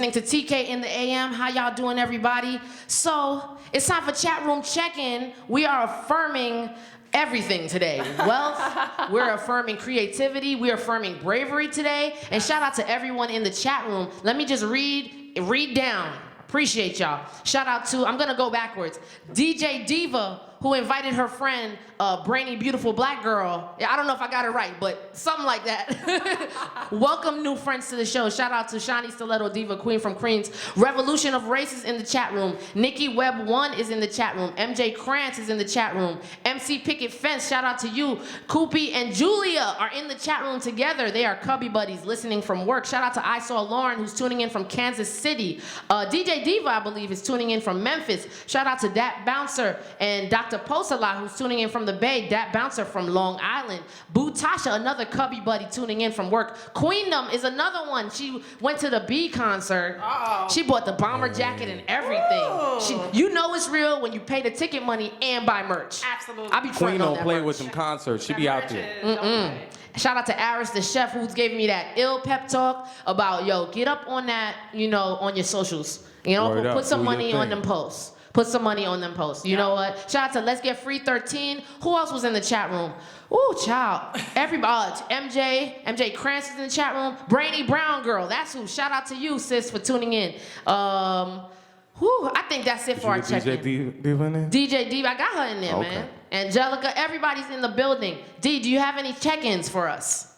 listening to TK in the AM. How y'all doing, everybody? So it's time for chat room check-in. We are affirming everything today. Wealth, we're affirming creativity, we're affirming bravery today. And shout out to everyone in the chat room. Let me just read down. Appreciate y'all. Shout out to, I'm gonna go backwards. DJ Diva, who invited her friend, brainy, beautiful black girl. Yeah, I don't know if I got it right, but something like that. Welcome new friends to the show. Shout out to Shani Stiletto Diva, Queen from Queens. Revolution of Races in the chat room. Nikki Webb 1 is in the chat room. MJ Krantz is in the chat room. MC Picket Fence, shout out to you. Koopy and Julia are in the chat room together. They are cubby buddies listening from work. Shout out to I Saw Lauren, who's tuning in from Kansas City. DJ Diva, I believe, is tuning in from Memphis. Shout out to Dat Bouncer and Dr. Posala, who's tuning in from the Bay. Dat Bouncer from Long Island. Boo Tasha, another cubby buddy tuning in from work. Queendom is another one. She went to the B concert. She bought the bomber jacket and everything. You know it's real when you pay the ticket money and buy merch. Absolutely. I be Queen don't play merch. with them concerts. She be out there. Shout out to Aris, the chef, who's giving me that ill pep talk about, yo, get up on that, you know, on your socials. You know, put some money on them posts. Put some money on them posts. You know what? Shout out to Let's Get Free 13. Who else was in the chat room? Ooh, child. Everybody. MJ Krantz is in the chat room. Brainy Brown Girl. That's who. Shout out to you, sis, for tuning in. I think that's it for our check-in. DJ Diva in there? DJ Diva, I got her in there, man. Angelica, everybody's in the building. D, do you have any check-ins for us?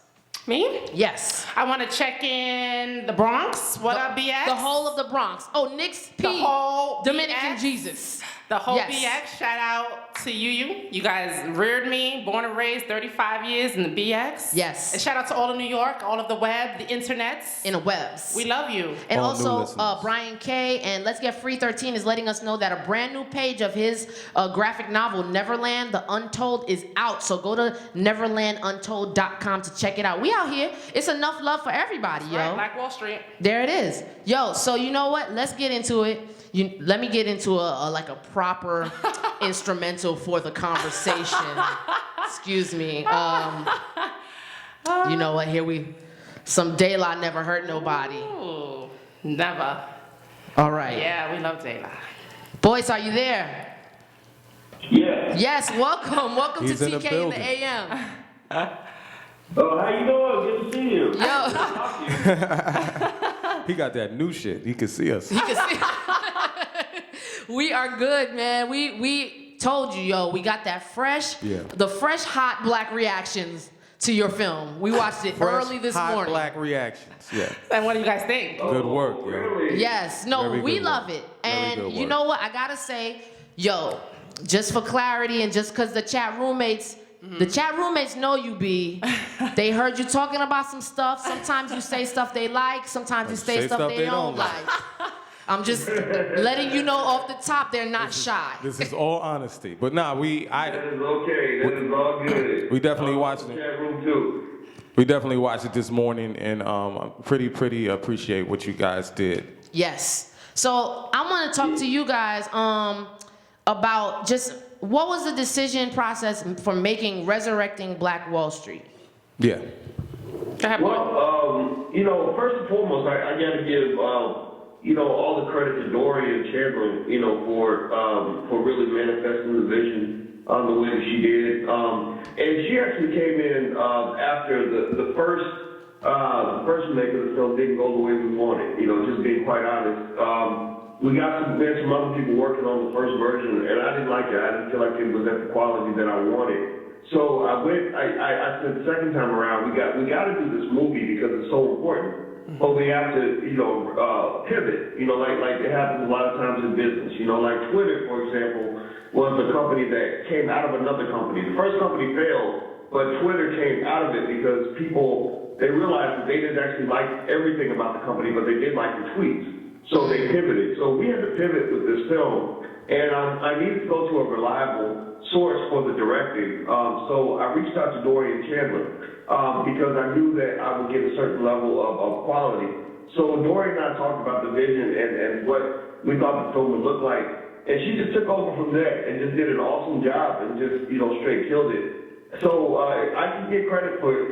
Me? Yes. I want to check in the Bronx. What up, BX? The whole of the Bronx. Oh, Nick's P. The whole Dominican BX. Jesus. The whole Yes. BX. Shout out to you. You guys reared me, born and raised, 35 years in the BX. Yes. And shout out to all of New York, all of the web, the internets. In the webs. We love you. And All new also, listeners. Brian K. and Let's Get Free 13 is letting us know that a brand new page of his graphic novel, Neverland the Untold, is out. So go to neverlanduntold.com to check it out. We out here. It's enough love for everybody, yo. Right, Black Wall Street. There it is. Yo, so you know what? Let's get into it. Let me get into a proper instrumental for the conversation. Excuse me. You know what? Some De La Never Hurt Nobody. Ooh, never. All right. Yeah, we love De La. Boys, are you there? Yeah. Yes, welcome. Welcome He's to in the TK in building. the AM. How you doing? Good to see you. Yo. He got that new shit. He can see us. You can see. We are good, man. We told you, yo, we got that fresh, the fresh hot black reactions to your film. We watched it early this hot morning. black reactions. Yeah. And what do you guys think? Good work, yo. Really? Yes, no, Very we good love work. it. Very And good you work. know what? I gotta say, yo, just for clarity and just because the chat roommates know you, B. They heard you talking about some stuff. Sometimes you say stuff they like. Sometimes you say stuff they don't like. I'm just letting you know off the top they're not shy. This is all honesty. But nah, That is okay. That is all good. We definitely watched it. Chat room too. We definitely watched it this morning, and pretty appreciate what you guys did. Yes. So I want to talk to you guys about just what was the decision process for making Resurrecting Black Wall Street? Yeah. Go ahead, boy. Well, first and foremost, I got to give, all the credit to Dory and Chandler, for really manifesting the vision the way that she did. And she actually came in after the first make of the film didn't go the way we wanted. Just being quite honest. We got some other people working on the first version, and I didn't like it. I didn't feel like it was at the quality that I wanted. So I said the second time around, we got to do this movie because it's so important. But we have to, pivot. Like it happens a lot of times in business. Like Twitter, for example, was a company that came out of another company. The first company failed, but Twitter came out of it because they realized that they didn't actually like everything about the company, but they did like the tweets. So they pivoted. So we had to pivot with this film, and I needed to go to a reliable source for the directing. So I reached out to Dory and Chandler because I knew that I would get a certain level of quality. So Dory and I talked about the vision and what we thought the film would look like, and she just took over from there and just did an awesome job and just straight killed it. So I can get credit for,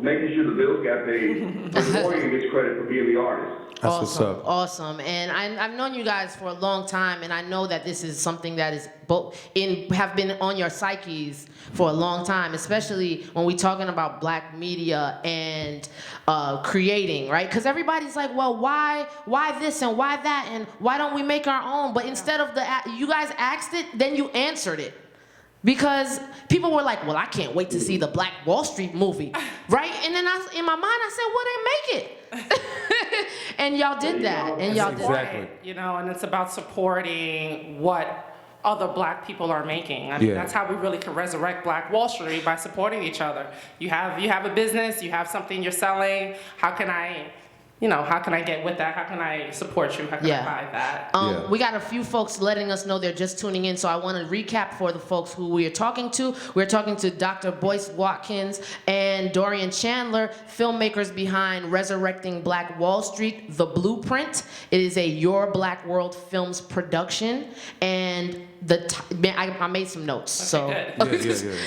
making sure the bills got paid, but Dorian gets credit for being the artist. That's what's Awesome, up. awesome. And I've known you guys for a long time, and I know that this is something that is have been on your psyches for a long time, especially when we're talking about black media and creating, right? Because everybody's like, well, why this and why that, and why don't we make our own? But instead of you guys asked it, then you answered it. Because people were like, well, I can't wait to see the Black Wall Street movie, right? And then in my mind, I said, well, then make it. And y'all did that, and y'all did that. Exactly. And it's about supporting what other black people are making. I mean, that's how we really can resurrect Black Wall Street, by supporting each other. You have a business, you have something you're selling. How can I get with that? How can I support you? How can I buy that? We got a few folks letting us know they're just tuning in, so I want to recap for the folks who we are talking to. We're talking to Dr. Boyce Watkins and Dorian Chandler, filmmakers behind Resurrecting Black Wall Street, The Blueprint. It is a Your Black World Films production, and I made some notes. Okay, so good.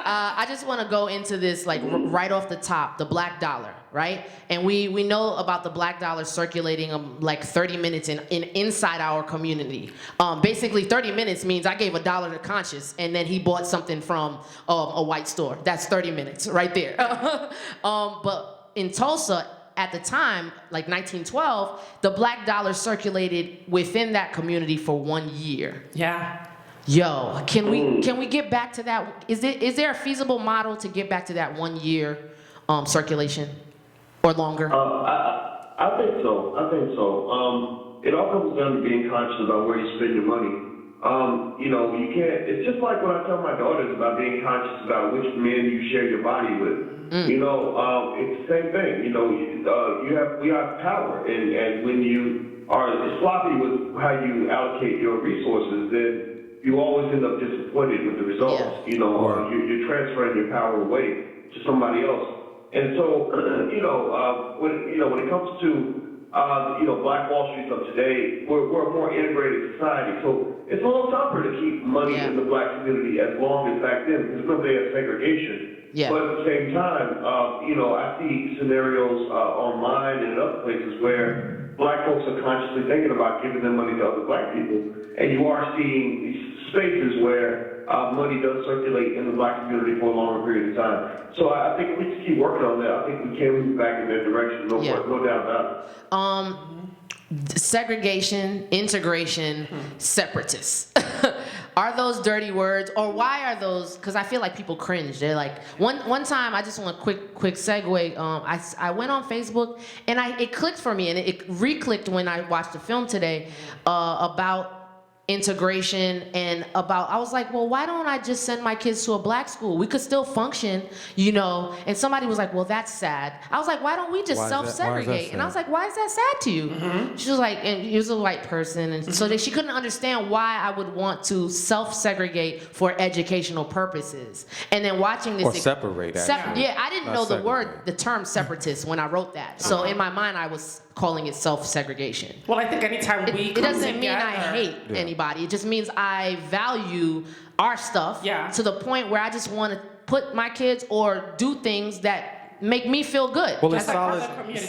I just want to go into this right off the top, the black dollar, right? And we know about the black dollar circulating like 30 minutes inside our community. Basically, 30 minutes means I gave $1 to Conscious, and then he bought something from a white store. That's 30 minutes right there. But in Tulsa, at the time, like 1912, the black dollar circulated within that community for 1 year. Yeah. Yo, can we get back to that? Is there a feasible model to get back to that 1 year circulation or longer? I think so. It all comes down to being conscious about where you spend your money. You can't. It's just like when I tell my daughters about being conscious about which men you share your body with. It's the same thing. We have power, and when you are sloppy with how you allocate your resources, then you always end up disappointed with the results. You're transferring your power away to somebody else. And so, when it comes to Black Wall Street of today, we're a more integrated society. So it's a little tougher to keep money in the black community as long as back then, because remember they had segregation. Yeah. But at the same time, I see scenarios online and in other places where black folks are consciously thinking about giving their money to other black people, and you are seeing these spaces where money does circulate in the black community for a longer period of time. So I think we just keep working on that. I think we can move back in that direction, no doubt about it. Segregation, integration, separatists. Are those dirty words, or why are those? Because I feel like people cringe. They're like, one time, I just want a quick segue. I went on Facebook, and it clicked for me, and it re-clicked when I watched the film today about integration and I was like, well, why don't I just send my kids to a black school? We could still function, and somebody was like, well, that's sad. I was like, why don't we just self-segregate? And I was like, why is that sad to you? Mm-hmm. She was like, and he was a white person, and so she couldn't understand why I would want to self-segregate for educational purposes. And then watching this, or separate. I didn't know the term separatist when I wrote that. So in my mind, I was calling it self-segregation. Well, I think anytime it doesn't mean I hate anybody. It just means I value our stuff to the point where I just want to put my kids or do things that make me feel good. Well, it's solidarity.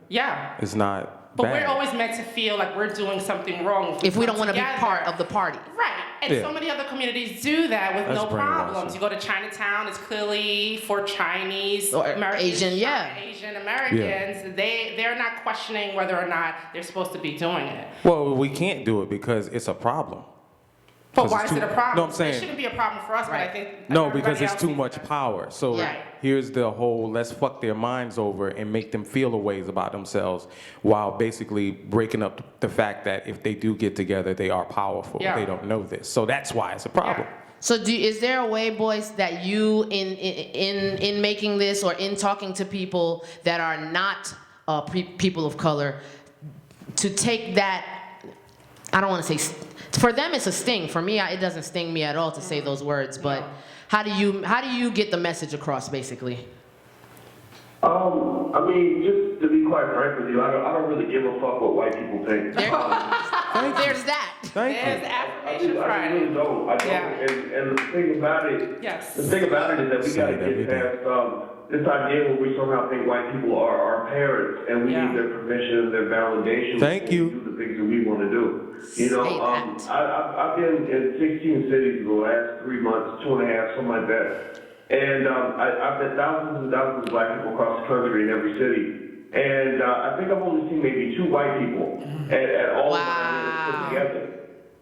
Yeah. It's not But bad. we're always meant to feel like we're doing something wrong if we don't want to be part of the party. Right. And so many other communities do that with no problems. You go to Chinatown, it's clearly for Chinese or Americans, Asian Americans. They're not questioning whether or not they're supposed to be doing it. Well, we can't do it because it's a problem. But why is it a problem? No, I'm saying, it shouldn't be a problem for us, but I think no, because it's too much power. So here's the whole let's fuck their minds over and make them feel a ways about themselves, while basically breaking up the fact that if they do get together, they are powerful. They don't know this, so that's why it's a problem. So is there a way, Boyce, that you in making this or in talking to people that are not people of color, to take that? I don't want to say. For them, it's a sting. For me, it doesn't sting me at all to say those words. But how do you get the message across, basically? I mean, just to be quite frank with you, I don't really give a fuck what white people think. There's that. Thank There's you. Affirmation I Friday. really don't. I don't. Yeah. And the thing about it, Yes. the thing about it is that we Say got to it every get past this idea where we somehow think white people are our parents and we Yeah. need their permission, their validation. Thank before you. we do the things that we want to do. You know, Say that. I've been in 16 cities the last 3 months, 2.5, something like that. And I've met thousands and thousands of black people across the country in every city. And I think I've only seen maybe 2 white people at all of my events put together.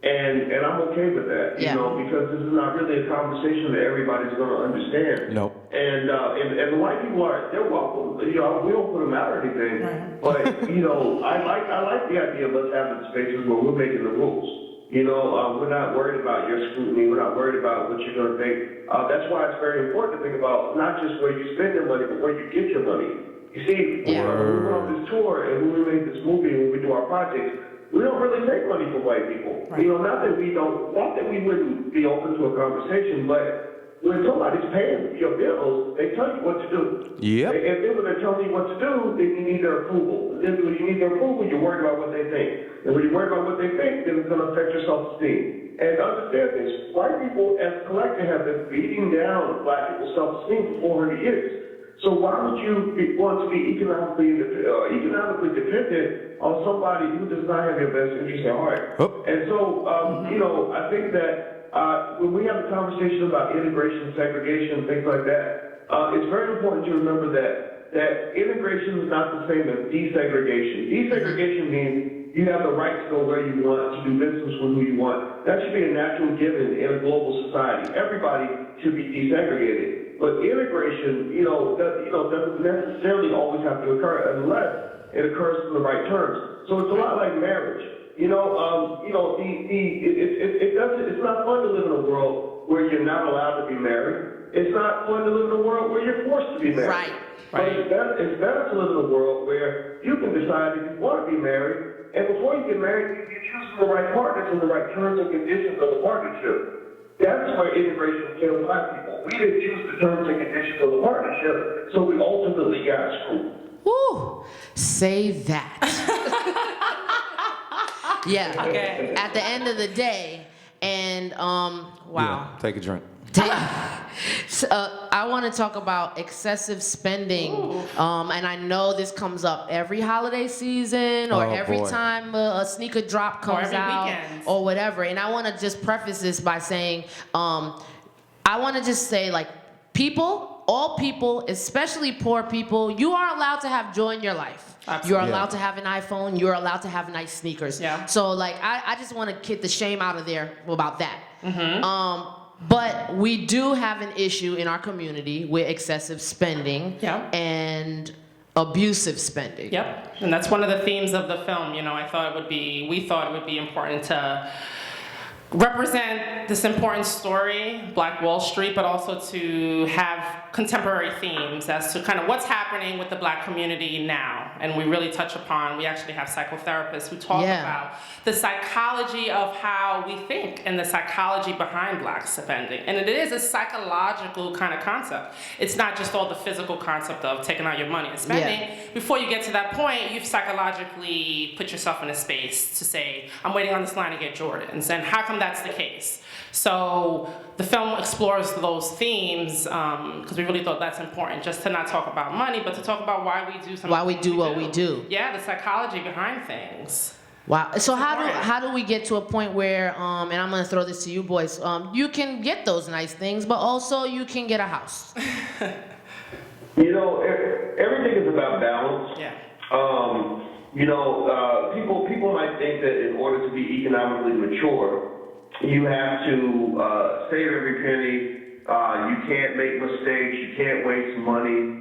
And I'm okay with that, you Yeah. know, because this is not really a conversation that everybody's going to understand. No. And the white people they're welcome. You know, we don't put them out or anything. But, you know, I like the idea of us having spaces where we're making the rules. You know, we're not worried about your scrutiny. We're not worried about what you're going to think. That's why it's very important to think about not just where you spend your money, but where you get your money. You see, when we went on this tour and when we made this movie and when we do our projects, we don't really take money from white people. Right. You know, not that we wouldn't be open to a conversation, but when somebody's paying your bills, they tell you what to do. Yep. If they were to tell you what to do, then you need their approval. Then when you need their approval, you're worried about what they think. And when you're worried about what they think, then it's going to affect your self-esteem. And understand this, white people as a collective have been beating down black people's self-esteem for 400 years. So why would you want to be economically dependent on somebody who does not have your best interest at heart? Oh. And so, you know, I think that when we have a conversation about integration, segregation, things like that, it's very important to remember that integration is not the same as desegregation. Desegregation means you have the right to go where you want, to do business with who you want. That should be a natural given in a global society. Everybody should be desegregated. But integration, doesn't necessarily always have to occur unless it occurs in the right terms. So it's a lot like marriage. It's not fun to live in a world where you're not allowed to be married. It's not fun to live in a world where you're forced to be married. Right. But it's better to live in a world where you can decide if you want to be married, and before you get married, you choose the right partners and the right terms and conditions of the partnership. That's where integration killed black people. We didn't choose the terms and conditions of the partnership, so we ultimately got screwed. Woo! Say that. Yeah. Okay. At the end of the day, and wow. Yeah, take a drink. So, I want to talk about excessive spending, and I know this comes up every holiday season or every time a sneaker drop comes out weekend. or whatever. And I want to just preface this by saying, I want to just say, like, all people, especially poor people, you are allowed to have joy in your life. Absolutely. You're allowed to have an iPhone. You're allowed to have nice sneakers. Yeah. So, like, I just want to get the shame out of there about that. Mm-hmm. But we do have an issue in our community with excessive spending and abusive spending. Yep, and that's one of the themes of the film. You know, we thought it would be important to represent this important story, Black Wall Street, but also to have contemporary themes as to kind of what's happening with the black community now. And we really touch upon, we actually have psychotherapists who talk about the psychology of how we think and the psychology behind black spending. And it is a psychological kind of concept. It's not just all the physical concept of taking out your money and spending. Before you get to that point, you've psychologically put yourself in a space to say, I'm waiting on this line to get Jordans. And how come that's the case? So the film explores those themes because we really thought that's important, just to not talk about money, but to talk about why we do something. Why we do what we do. Yeah, the psychology behind things. Wow. So how do we get to a point where, and I'm going to throw this to you boys, you can get those nice things, but also you can get a house? You know, everything is about balance. Yeah. People might think that in order to be economically mature, you have to save every penny. You can't make mistakes. You can't waste money,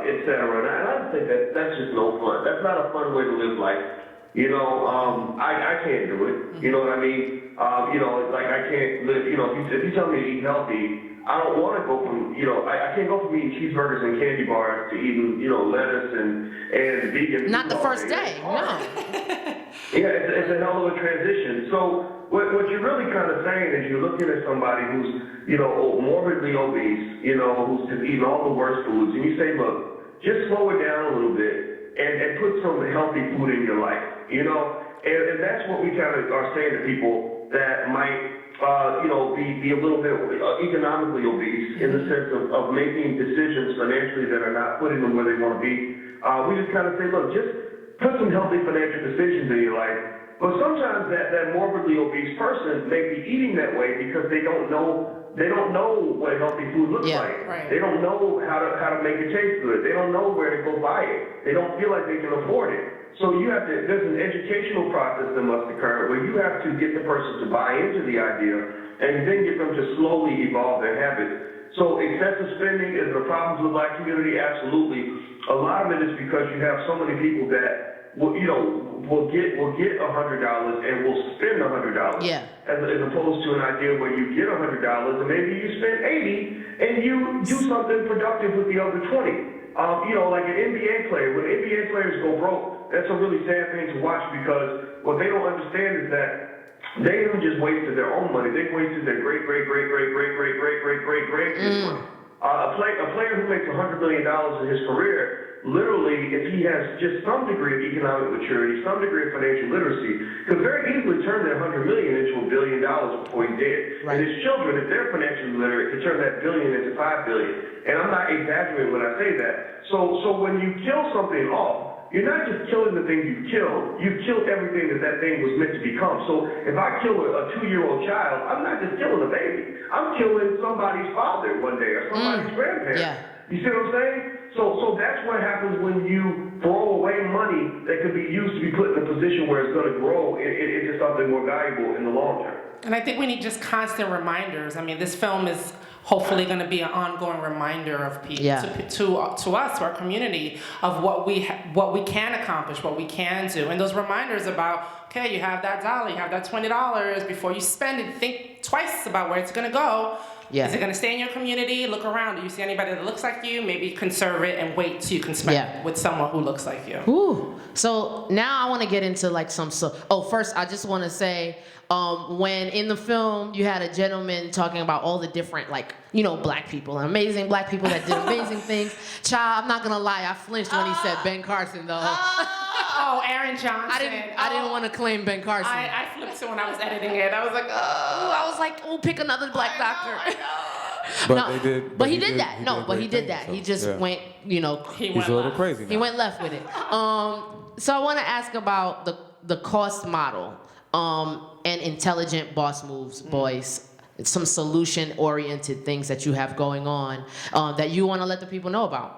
etc. And I think that's just no fun. That's not a fun way to live life. I can't do it. You know what I mean? Like I can't live. If you tell me to eat healthy, I don't want to go from. I can't go from eating cheeseburgers and candy bars to eating, lettuce and vegan. Not the first day. No. Yeah, it's a hell of a transition. So what you're really kind of saying is you're looking at somebody who's, morbidly obese, who's just eating all the worst foods, and you say, look, just slow it down a little bit and put some healthy food in your life, you know? And that's what we kind of are saying to people that might, be a little bit economically obese in the sense of making decisions financially that are not putting them where they want to be. We just kind of say, look, just put some healthy financial decisions in your life. But sometimes that morbidly obese person may be eating that way because they don't know what healthy food looks like. Right. They don't know how to make it taste good. They don't know where to go buy it. They don't feel like they can afford it. So there's an educational process that must occur where you have to get the person to buy into the idea and then get them to slowly evolve their habits. So excessive spending is a problem for the Black community, absolutely. A lot of it is because you have so many people that will get $100 and will spend $100. Yeah. As opposed to an idea where you get $100 and maybe you spend $80 and you do something productive with the other 20. Like an NBA player, when NBA players go broke, that's a really sad thing to watch because what they don't understand is that they haven't just wasted their own money, they've wasted their great-great-great-great-great-great-great-great-great-great-great money. A player who makes $100 million in his career, literally, if he has just some degree of economic maturity, some degree of financial literacy, could very easily turn that $100 million into $1 billion before he's dead. Right. And his children, if they're financially literate, could turn that billion into $5 billion. And I'm not exaggerating when I say that. So when you kill something off, you're not just killing the thing you've killed everything that thing was meant to become. So if I kill a 2-year-old child, I'm not just killing a baby. I'm killing somebody's father one day or somebody's grandparent. Yeah. You see what I'm saying? So that's what happens when you throw away money that could be used to be put in a position where it's going to grow into something more valuable in the long term. And I think we need just constant reminders. I mean, this film is hopefully going to be an ongoing reminder of people to us, to our community, of what we can accomplish, what we can do, and those reminders about, okay, you have that dollar, you have that $20. Before you spend it, think twice about where it's going to go. Yeah. Is it going to stay in your community? Look around. Do you see anybody that looks like you? Maybe conserve it and wait till you can spend it with someone who looks like you. Ooh. So now I want to get into like first I just want to say, when in the film you had a gentleman talking about all the different Black people, amazing Black people that did amazing things. Child, I'm not gonna lie, I flinched when he said Ben Carson though. Oh, Aaron Johnson. I didn't want to claim Ben Carson. I flipped it when I was editing it. I was like, pick another Black doctor. But No, they did. but he did that. No, but he did that. So, he just went, He He's went a little left. crazy now. he went left with it. So I want to ask about the cost model and intelligent boss moves, boys. Some solution-oriented things that you have going on that you want to let the people know about.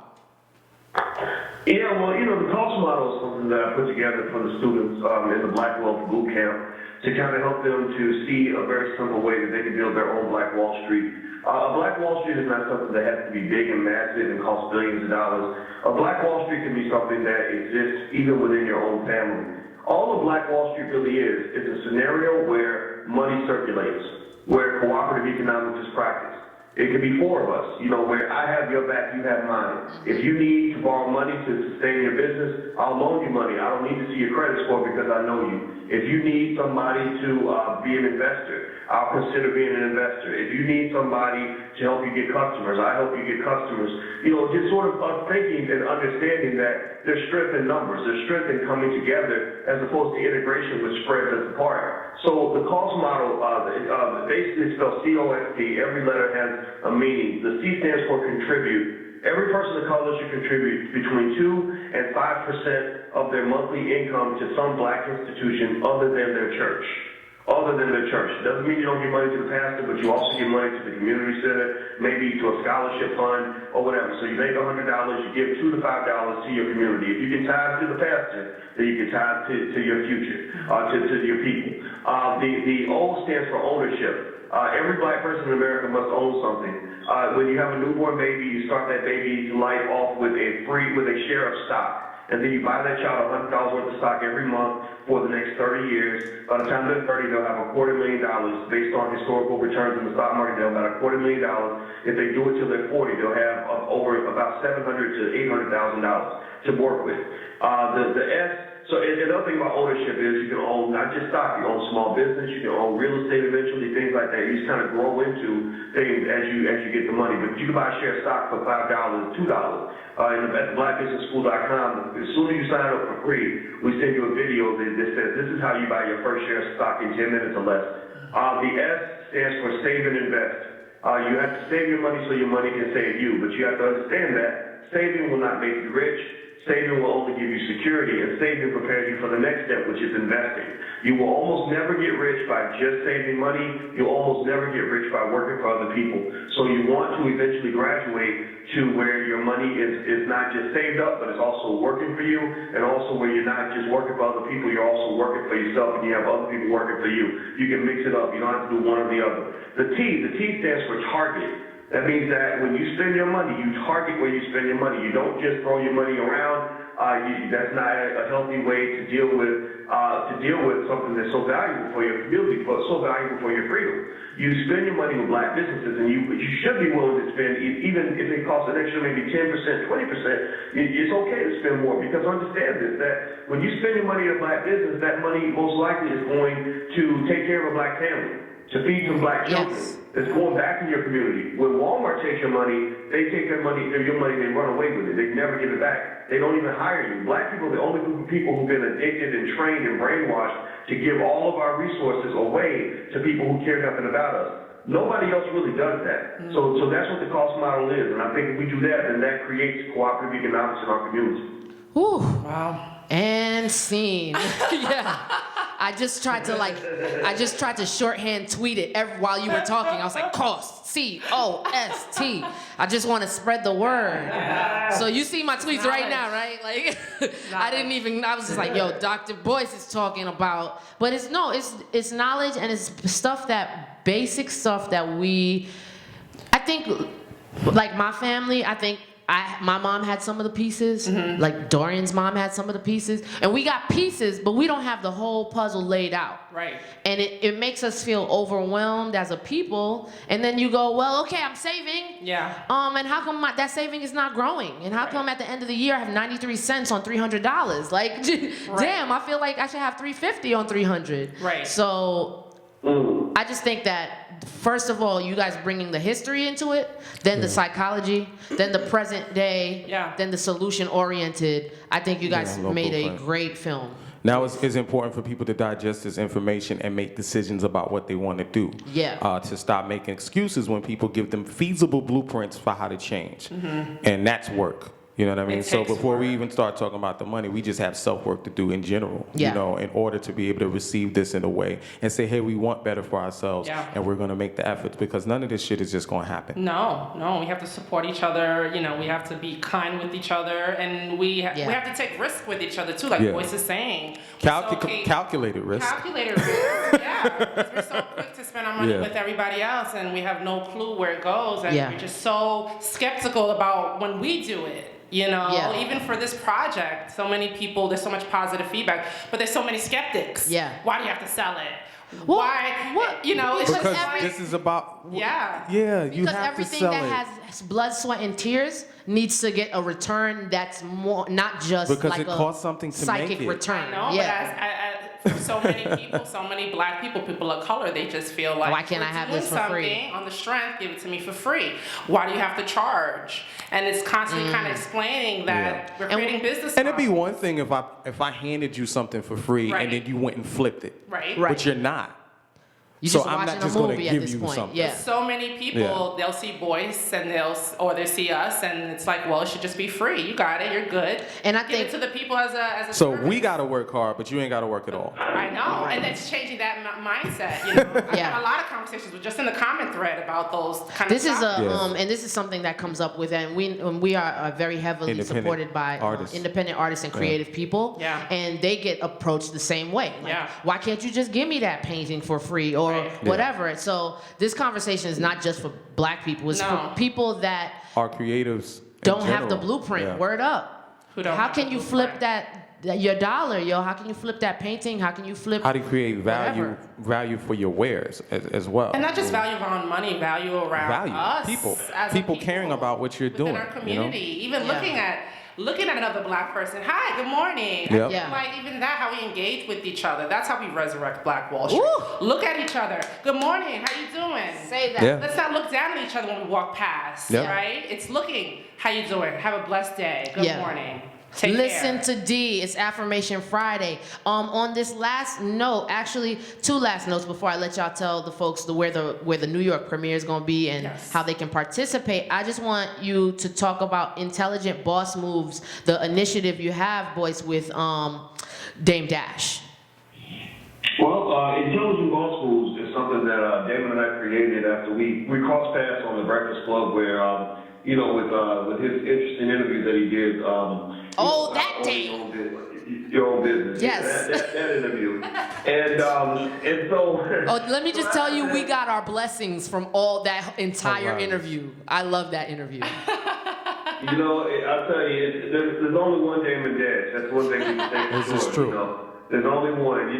Yeah, well, the cost model is something that I put together for the students in the Black Wealth Boot Camp to kind of help them to see a very simple way that they can build their own Black Wall Street. A Black Wall Street is not something that has to be big and massive and cost billions of dollars. A Black Wall Street can be something that exists even within your own family. All of Black Wall Street really is a scenario where money circulates, where cooperative economics is practiced. It could be 4 of us, where I have your back, you have mine. If you need to borrow money to sustain your business, I'll loan you money. I don't need to see your credit score because I know you. If you need somebody to be an investor, I'll consider being an investor. If you need somebody to help you get customers, I help you get customers. Just sort of thinking and understanding that there's strength in numbers, there's strength in coming together as opposed to integration which spreads us apart. So the cost model, basically spells COST. Every letter has a meaning. The C stands for contribute. Every person of color should contribute between 2 and 5% of their monthly income to some Black institution other than their church. Doesn't mean you don't give money to the pastor, but you also give money to the community center, maybe to a scholarship fund or whatever. So you make $100, you give $2 to $5 to your community. If you can tithe to the pastor, then you can tithe to your future, to your people. The O stands for ownership. Every Black person in America must own something. When you have a newborn baby, you start that baby's life off with a share of stock. And then you buy that child $100 worth of stock every month for the next 30 years. By the time they're 30, they'll have $250,000 based on historical returns in the stock market. They'll have about $250,000. If they do it till they're 40, they'll have over about $700,000 to $800,000 to work with. The S So and another thing about ownership is you can own not just stock, you own small business, you can own real estate eventually, things like that. You just kind of grow into things as you get the money. But you can buy a share of stock for $5, $2. At blackbusinessschool.com, as soon as you sign up for free, we send you a video that says this is how you buy your first share of stock in 10 minutes or less. The S stands for save and invest. You have to save your money so your money can save you, but you have to understand that saving will not make you rich. Saving will only give you security, and saving prepares you for the next step, which is investing. You will almost never get rich by just saving money. You'll almost never get rich by working for other people. So you want to eventually graduate to where your money is not just saved up, but it's also working for you, and also where you're not just working for other people, you're also working for yourself, and you have other people working for you. You can mix it up. You don't have to do one or the other. The T stands for target. That means that when you spend your money, you target where you spend your money. You don't just throw your money around. That's not a healthy way to deal with something that's so valuable for your community, so valuable for your freedom. You spend your money with black businesses, and you should be willing to spend, even if it costs an extra maybe 10%, 20%, it's okay to spend more, because understand this, that when you spend your money in a black business, that money most likely is going to take care of a black family, to feed some black children. Yes. It's going back in your community. When Walmart takes your money, they take your money, they run away with it. They never give it back. They don't even hire you. Black people are the only group of people who've been addicted and trained and brainwashed to give all of our resources away to people who care nothing about us. Nobody else really does that. So that's what the cost model is. And I think if we do that, then that creates cooperative economics in our community. Whew. Wow. And scene. Yeah. I just tried to shorthand tweet it while you were talking. I was like, cost, C-O-S-T. I just want to spread the word. So you see my tweets right now, right? Like, I was just like, yo, Dr. Boyce is talking about, but it's knowledge, and it's basic stuff that I think, like my family, my mom had some of the pieces, like Dorian's mom had some of the pieces, and we got pieces, but we don't have the whole puzzle laid out. Right. And it makes us feel overwhelmed as a people, and then you go, well, okay, I'm saving. Yeah. And how come that saving is not growing? And how come at the end of the year I have 93 cents on $300? Like, damn, I feel like I should have $350 on $300. Right. So I just think that, first of all, you guys bringing the history into it, then the psychology, then the present day, then the solution oriented. I think you guys made a great film. Now it's important for people to digest this information and make decisions about what they want to do. Yeah. To stop making excuses when people give them feasible blueprints for how to change. And that's work. You know what I mean? So before we even start talking about the money, we just have self-work to do in general, you know, in order to be able to receive this in a way and say, hey, we want better for ourselves, and we're going to make the efforts, because none of this shit is just going to happen. No, we have to support each other. You know, we have to be kind with each other, and we have to take risks with each other too, like Boyce is saying. Calculated risk. Calculated risk, because we're so quick to spend our money with everybody else, and we have no clue where it goes, and we're just so skeptical about when we do it. You know, even for this project, so many people, there's so much positive feedback, but there's so many skeptics. Yeah. Why do you have to sell it? Well, why? What? You know, it's because just this is about. You have to sell it. Because everything that has blood, sweat, and tears needs to get a return that's more, not just because like it costs something to psychic make it. I return. know, but for so many people, so many black people of color, they just feel like, why can't I have this for free? On the strength, give it to me for free. Why do you have to charge? And it's constantly kind of explaining that we're creating business. And it'd be one thing if I handed you something for free and then you went and flipped it. Right. But you're not. So I'm not just going to give you something. Yeah. So many people, they'll see Boyce and they see us, and it's like, well, it should just be free. You got it. You're good. And I think give it to the people as a so service. We got to work hard, but you ain't got to work at all. I know, and it's changing that mindset. You know, I had a lot of conversations with just in the comment thread about those kind this of is stuff. and this is something that comes up with, and we are very heavily supported by independent artists and creative people. Yeah. And they get approached the same way. Like, why can't you just give me that painting for free or whatever? So this conversation is not just for black people. It's for people that are creatives don't have the blueprint. Yeah. Word up. How can you flip your dollar, yo? How can you flip that painting? How can you flip? How do you create value for your wares as well? And not just value around money, value around us. People caring about what you're doing. In our community, even looking at looking at another black person. Hi, good morning. Yep. Yeah. Like even that, how we engage with each other. That's how we resurrect Black Wall Street. Woo! Look at each other. Good morning. How you doing? Say that. Yeah. Let's not look down at each other when we walk past, Yep. right? It's looking. How you doing? Have a blessed day. Good Yeah. morning. Take Listen care. to D. It's Affirmation Friday. On this last note, actually, two last notes before I let y'all tell the folks where the New York premiere is going to be and Yes. how they can participate. I just want you to talk about Intelligent Boss Moves, the initiative you have, boys, with Dame Dash. Well, Intelligent Boss Moves is something that Damon and I created after we crossed paths on the Breakfast Club where, with his interesting interviews that he did. That day. Your own business. Yes. That interview. And so. Oh, let me just tell you, we got our blessings from all that entire Alright. interview. I love that interview. I'll tell you, there's only one Damon Dash. That's one thing we can say for This sure. is true. There's only one, and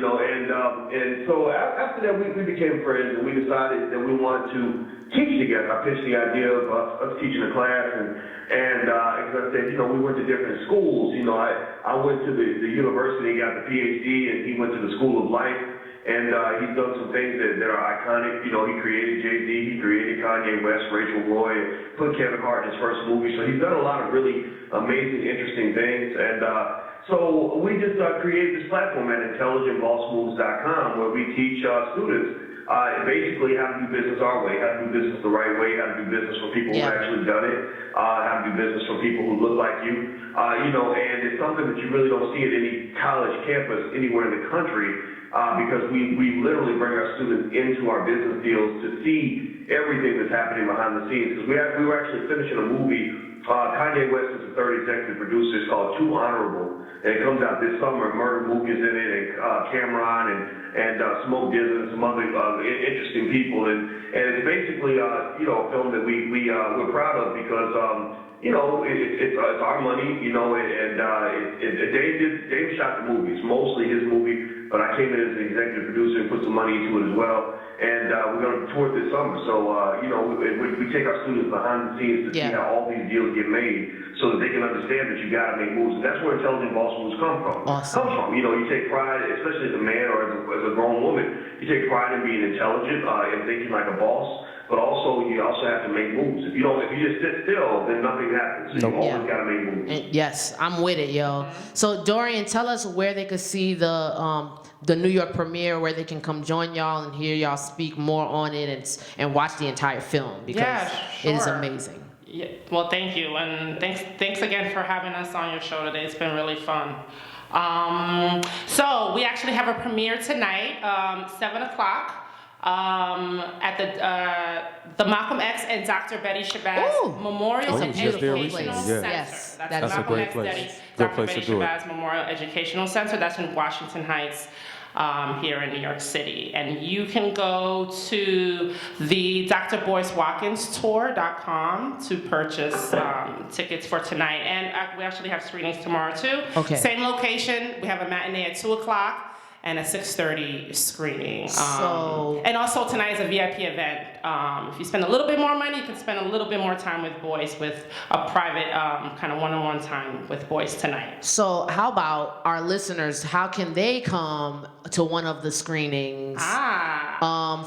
so after that we became friends and we decided that we wanted to teach together. I pitched the idea of us teaching a class and as I said, we went to different schools. I went to the university, got the PhD, and he went to the School of Life. And he's done some things that are iconic. He created Jay-Z, he created Kanye West, Rachel Roy, put Kevin Hart in his first movie. So he's done a lot of really amazing, interesting things. And so we just created this platform at intelligentbossmoves.com where we teach students basically how to do business our way, how to do business the right way, how to do business for people who actually done it, how to do business for people who look like you. And it's something that you really don't see at any college campus anywhere in the country. Because we literally bring our students into our business deals to see everything that's happening behind the scenes. Because we were actually finishing a movie. Kanye West is the third executive producer. It's called Too Honorable, and it comes out this summer. Murder Movie is in it, and Cameron and Smoke Dizzle and some other interesting people. And it's basically a film that we're proud of because it's our money. Dave shot the movie. It's mostly his movie. But I came in as an executive producer and put some money into it as well. And we're going to tour it this summer. So, we take our students behind the scenes to see how all these deals get made so that they can understand that you got to make moves. And that's where Intelligent Boss Moves come from. You take pride, especially as a man or as a grown woman, you take pride in being intelligent and thinking like a boss. But also, you also have to make moves. If you just sit still, then nothing happens. So you always got to make moves. Yes, I'm with it, yo. So Dorian, tell us where they could see the New York premiere, where they can come join y'all and hear y'all speak more on it and watch the entire film because it is amazing. Yeah. Well, thank you, and thanks again for having us on your show today. It's been really fun. So we actually have a premiere tonight, 7:00. At the Malcolm X and Dr. Betty Shabazz Memorial Educational Center. Yes, that's that is Malcolm a great X, place. Dr. Good place Betty to do it. Shabazz Memorial Educational Center. That's in Washington Heights, here in New York City. And you can go to the drboycewatkins.com to purchase tickets for tonight. And we actually have screenings tomorrow too. Okay. Same location. We have a matinee at 2:00. And a 6:30 screening. And also tonight is a VIP event. If you spend a little bit more money, you can spend a little bit more time with boys with a private kind of one-on-one time with boys tonight. So how about our listeners? How can they come to one of the screenings?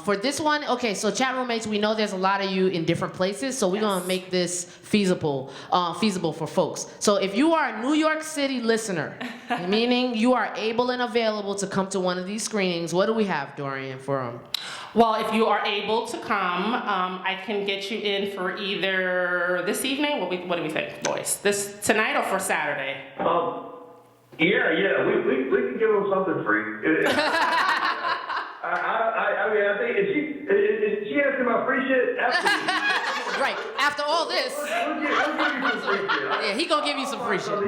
For this one, okay, so chat roommates, we know there's a lot of you in different places, so we're gonna make this feasible for folks. So if you are a New York City listener, meaning you are able and available to come to one of these screenings, what do we have, Dorian, for them? Well, if you are able to come, I can get you in for either this evening. What do we think, boys? Tonight or for Saturday? We can give them something free. I think if she asking about free shit, absolutely. Right. After all this, We'll give you some free shit. he gonna give you some free shit. I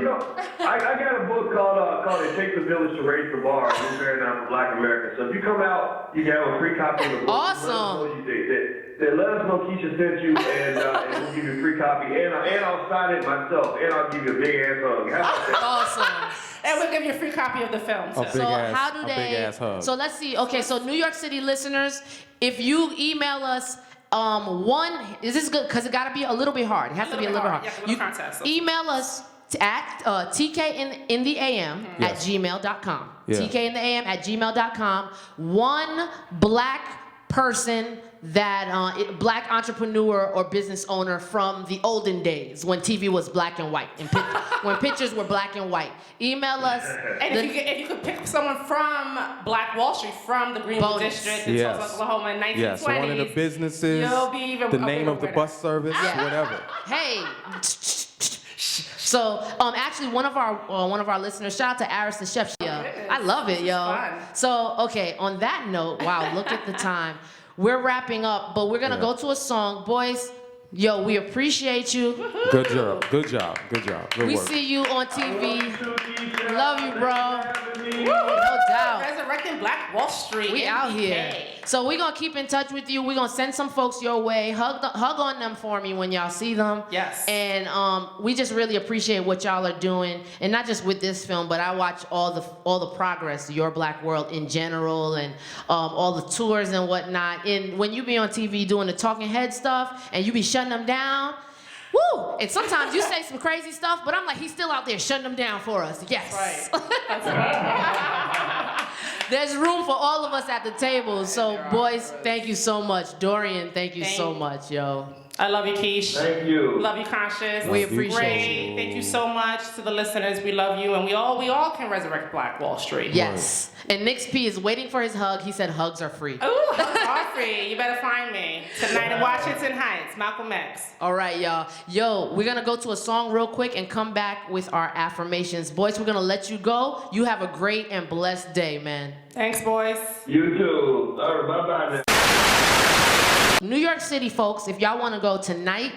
got a book called It Takes a Village to Raise the Bar, New Paradigm for Black America. So if you come out, you can have a free copy of the book. Awesome. Let us know what you think. Let us know Keisha sent you, and we'll give you a free copy. And I'll sign it myself, and I'll give you a big ass hug. How about that? Awesome. And we'll give you a free copy of the film too. So how do a they? big ass hug. So let's see. Okay, so New York City listeners, if you email us, this is good because it got to be a little bit hard. It has to be a little bit hard. Yeah, a little contest. Email us at TKinTheAM at gmail.com. Yeah. TKinTheAM at gmail.com. One black person that black entrepreneur or business owner from the olden days when TV was black and white and when pictures were black and white. Email us. And if you could pick someone from Black Wall Street, from the Greenwood District in Tulsa, Oklahoma in 1920s. Yes, one of the businesses, you'll be even the name of the bus service, whatever. Hey. So, actually, one of our listeners, shout out to Aris the chef. I love it, yo. Fun. So, okay, on that note, wow, look at the time. We're wrapping up, but we're gonna go to a song, boys. Yo, we appreciate you. Good job. Good job. Good job. Good We work. see you on TV. Love you, bro. No doubt. Resurrecting Black Wall Street. We out here. So we're going to keep in touch with you. We're going to send some folks your way. Hug on them for me when y'all see them. Yes. And we just really appreciate what y'all are doing. And not just with this film, but I watch all the progress, Your Black World in general, and all the tours and whatnot. And when you be on TV doing the talking head stuff and you be shutting them down, woo! And sometimes you say some crazy stuff, but I'm like, he's still out there shutting them down for us. Yes. Right. That's right. There's room for all of us at the table. So, boys, thank you so much. Dorian, thank you so much, yo. I love you, Keish. Thank you. Love you, Conscious. We appreciate you. Thank you so much to the listeners. We love you, and we all can resurrect Black Wall Street. Yes. And Nick's P is waiting for his hug. He said hugs are free. Ooh, hugs are free. You better find me tonight in Washington Heights, Malcolm X. All right, y'all. Yo, we're going to go to a song real quick and come back with our affirmations. Boys, we're going to let you go. You have a great and blessed day, man. Thanks, boys. You too. All right, bye-bye now. New York City, folks, if y'all want to go tonight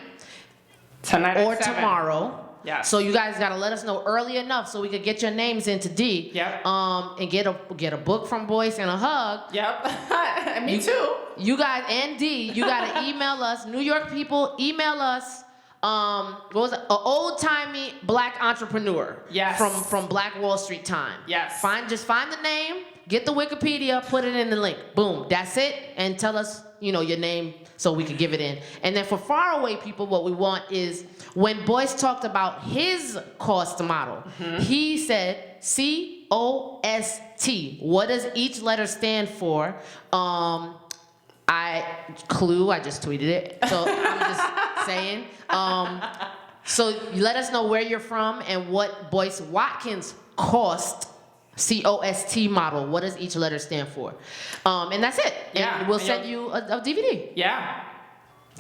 or at 7. tomorrow. Yes. So you guys gotta let us know early enough so we could get your names into D. Yep. And get a book from Boyce and a hug. Yep. And me too. You guys and D, you gotta email us. New York people, email us. What was it? An old-timey black entrepreneur. Yes. From Black Wall Street time. Yes. Just find the name, get the Wikipedia, put it in the link. Boom. That's it. And tell us, your name so we can give it in. And then for faraway people, what we want is when Boyce talked about his cost model, he said COST. What does each letter stand for? I just tweeted it. So I'm just saying. So you let us know where you're from and what Boyce Watkins cost. COST model. What does each letter stand for? And that's it. Yeah. And we'll send you a DVD. Yeah.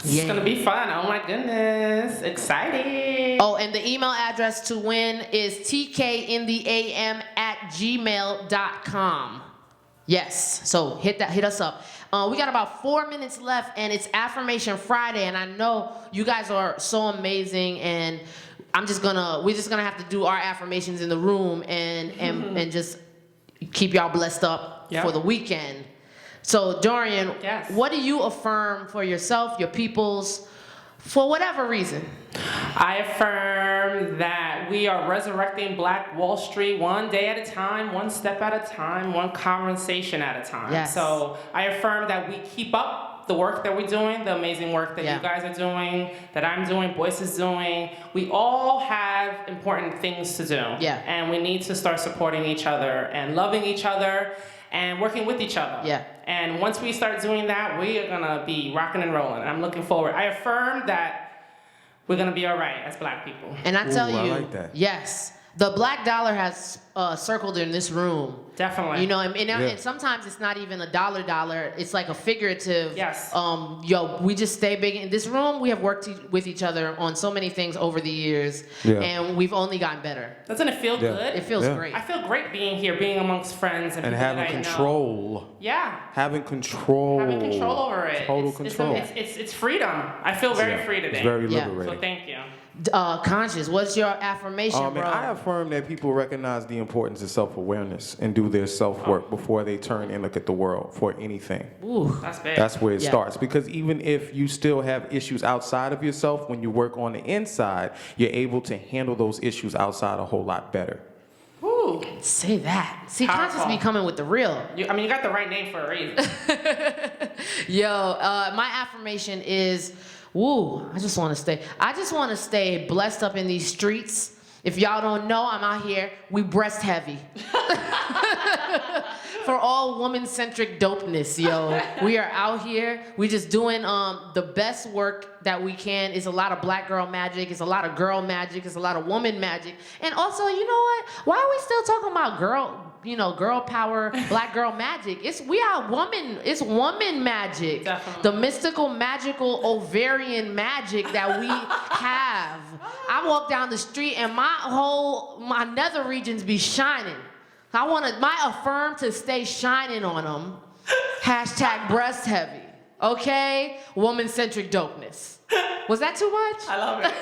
It's gonna be fun. Oh my goodness. Exciting. Oh, and the email address to win is TKinTheAM at gmail.com. Yes. So hit us up. We got about 4 minutes left, and it's Affirmation Friday, and I know you guys are so amazing, and we're just gonna have to do our affirmations in the room and just keep y'all blessed up for the weekend. So Dorian, what do you affirm for yourself, your peoples, for whatever reason? I affirm that we are resurrecting Black Wall Street one day at a time, one step at a time, one conversation at a time. Yes. So I affirm that we keep up the work that we're doing, the amazing work that you guys are doing, that I'm doing, Boyce is doing. We all have important things to do. Yeah. And we need to start supporting each other and loving each other and working with each other. Yeah. And once we start doing that, we are gonna be rocking and rolling. I'm looking forward. I affirm that we're gonna be all right as Black people. And I tell you, I like that. yes, the black dollar has circled in this room. Definitely. And sometimes it's not even a dollar. It's like a figurative. Yes. We just stay big in this room. We have worked with each other on so many things over the years, and we've only gotten better. Doesn't it feel good? It feels great. I feel great being here, being amongst friends and people having that control. I know. Yeah. Having control. Having control over it. Total control. It's freedom. I feel very free today. It's very Yeah. liberating. So thank you. Conscious, what's your affirmation, bro? I affirm that people recognize the importance of self-awareness and do their self-work before they turn and look at the world for anything. Ooh. That's big. That's where it starts. Because even if you still have issues outside of yourself, when you work on the inside, you're able to handle those issues outside a whole lot better. Ooh. Say that. See, Powerful. Conscious be coming with the real. You got the right name for a reason. Yo, my affirmation is, I just want to stay blessed up in these streets. If y'all don't know, I'm out here, we breast heavy. For all woman-centric dopeness, yo. We are out here, we just doing the best work that we can. It's a lot of black girl magic, it's a lot of girl magic, it's a lot of woman magic. And also, you know what? Why are we still talking about girl power, black girl magic? It's woman magic. Definitely. The mystical, magical, ovarian magic that we have. I walk down the street and my nether regions be shining. I want my affirm to stay shining on them. Hashtag breast heavy. Okay? Woman-centric dopeness. Was that too much? I love it.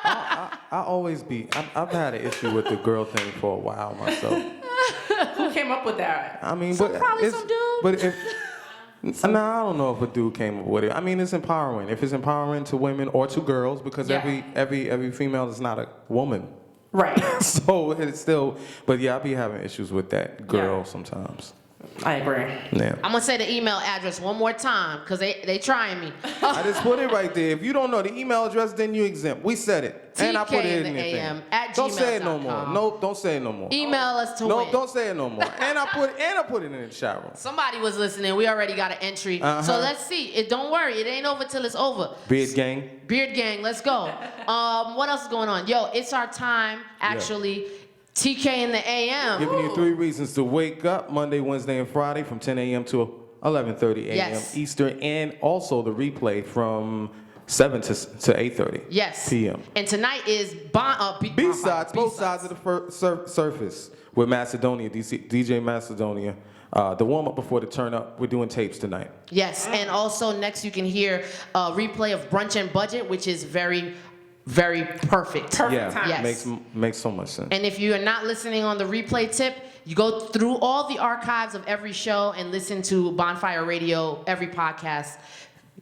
I always be. I've had an issue with the girl thing for a while myself. Who came up with that? I mean, Probably some dude. But if I don't know if a dude came up with it. I mean, it's empowering. If it's empowering to women or to girls, because every female is not a woman. Right. So it's still, but yeah, I be having issues with that girl sometimes. I agree. Yeah. I'm gonna say the email address one more time, because they trying me. I just put it right there. If you don't know the email address, then you exempt. We said it. And I put it in the thing. Don't say it no more. No, don't say it no more. Email us to win. No, don't say it no more. And I put it in the chat room. Somebody was listening. We already got an entry. So let's see. Don't worry. It ain't over till it's over. Beard gang. Beard gang. Let's go. What else is going on? Yo, it's our time, actually. TK in the AM. Giving you 3 reasons to wake up Monday, Wednesday, and Friday from 10 a.m. to 11:30 a.m. Eastern, and also the replay from 7 to 8:30 p.m. And tonight is B-sides, both sides of the surface with Macedonia, DJ Macedonia. The warm-up before the turn-up, we're doing tapes tonight. Yes, and also next you can hear a replay of Brunch and Budget, which is very, very perfect. Perfect time. Yes. Makes so much sense. And if you are not listening on the replay tip, you go through all the archives of every show and listen to Bonfire Radio, every podcast.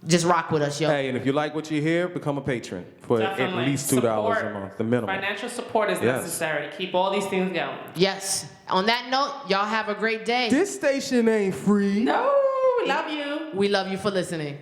Just rock with us, yo. Hey, and if you like what you hear, become a patron for Definitely. at least $2 a month, the minimum. Financial support is necessary to keep all these things going. Yes. On that note, y'all have a great day. This station ain't free. No, we love you. We love you for listening.